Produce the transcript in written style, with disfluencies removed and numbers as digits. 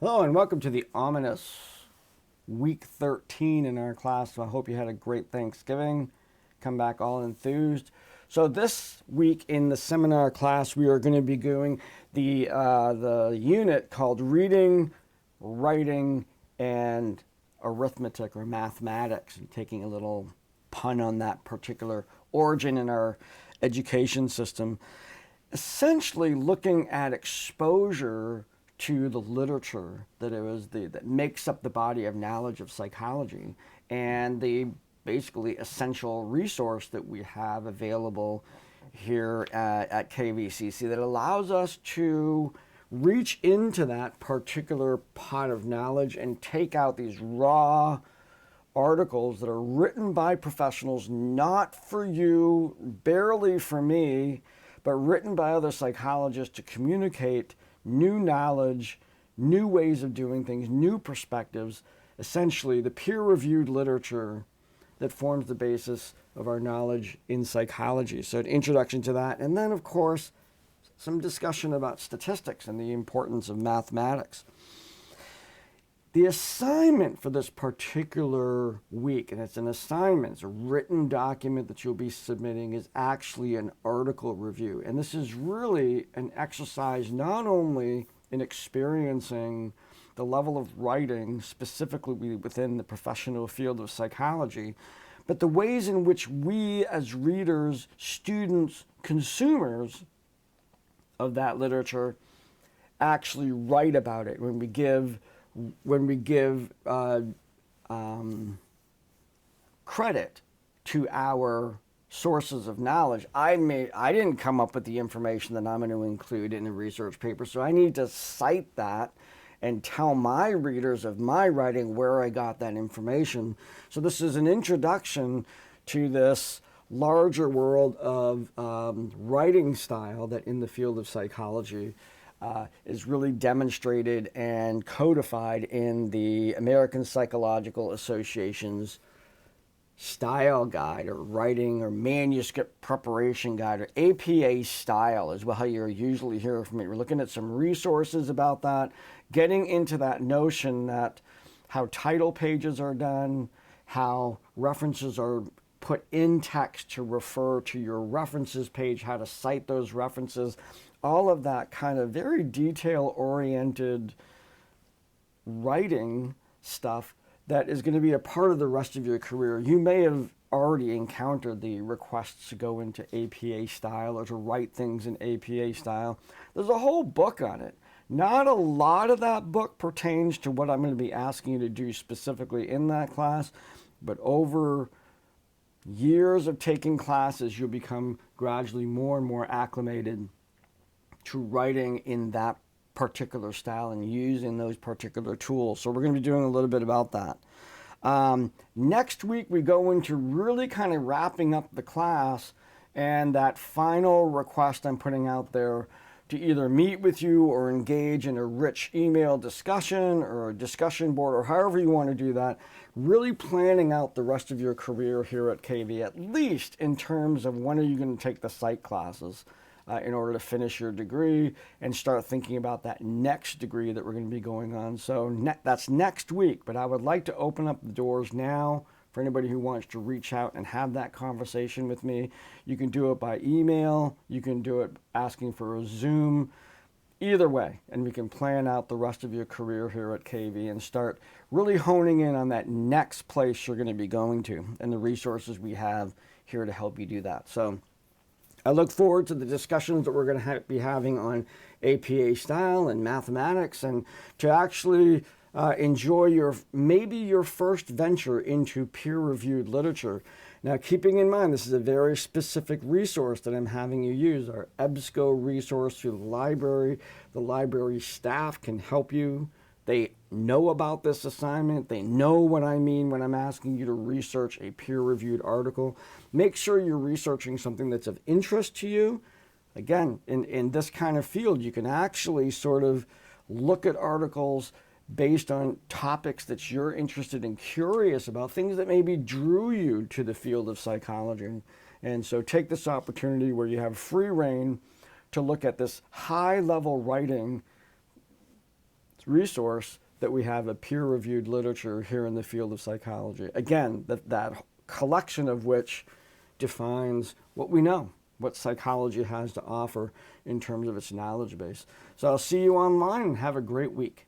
Hello and welcome to the ominous week 13 in our class. So I hope you had a great Thanksgiving. Come back all enthused. So this week in the seminar class, we are going to be doing the unit called Reading, Writing, and Arithmetic or Mathematics, and taking a little pun on that particular origin in our education system. Essentially looking at exposure to the literature that makes up the body of knowledge of psychology and the basically essential resource that we have available here at KVCC that allows us to reach into that particular pot of knowledge and take out these raw articles that are written by professionals, not for you, barely for me, but written by other psychologists to communicate new knowledge, new ways of doing things, new perspectives, essentially the peer-reviewed literature that forms the basis of our knowledge in psychology. So an introduction to that, and then of course some discussion about statistics and the importance of mathematics. The assignment for this particular week, and it's an assignment, it's a written document that you'll be submitting, is actually an article review. And this is really an exercise not only in experiencing the level of writing specifically within the professional field of psychology, but the ways in which we as readers, students, consumers of that literature actually write about it when we give credit to our sources of knowledge. I didn't come up with the information that I'm going to include in the research paper, so I need to cite that and tell my readers of my writing where I got that information. So this is an introduction to this larger world of writing style that in the field of psychology is really demonstrated and codified in the American Psychological Association's style guide or writing or manuscript preparation guide, or APA style is how you're usually hearing from me. We're looking at some resources about that, getting into that notion that how title pages are done, how references are put in text to refer to your references page, how to cite those references, all of that kind of very detail-oriented writing stuff that is going to be a part of the rest of your career. You may have already encountered the requests to go into APA style or to write things in APA style. There's a whole book on it. Not a lot of that book pertains to what I'm going to be asking you to do specifically in that class, but over years of taking classes, you'll become gradually more and more acclimated to writing in that particular style and using those particular tools. So we're going to be doing a little bit about that. Next week, we go into really kind of wrapping up the class and that final request I'm putting out there to either meet with you or engage in a rich email discussion or a discussion board or however you want to do that, really planning out the rest of your career here at KV, at least in terms of when are you going to take the psych classes in order to finish your degree and start thinking about that next degree that we're going to be going on. So that's next week, but I would like to open up the doors now for anybody who wants to reach out and have that conversation with me. You can do it by email, you can do it asking for a Zoom, either way, and we can plan out the rest of your career here at KV and start really honing in on that next place you're going to be going to and the resources we have here to help you do that. So I look forward to the discussions that we're going to be having on APA style and mathematics, and to actually enjoy maybe your first venture into peer-reviewed literature. Now, keeping in mind, this is a very specific resource that I'm having you use, our EBSCO resource through the library. The library staff can help you. They know about this assignment. They know what I mean when I'm asking you to research a peer-reviewed article. Make sure you're researching something that's of interest to you. Again, in this kind of field, you can actually sort of look at articles based on topics that you're interested and curious about, things that maybe drew you to the field of psychology. And so take this opportunity where you have free reign to look at this high-level writing resource that we have a peer-reviewed literature here in the field of psychology. Again, that collection of which defines what we know, what psychology has to offer in terms of its knowledge base. So I'll see you online and have a great week.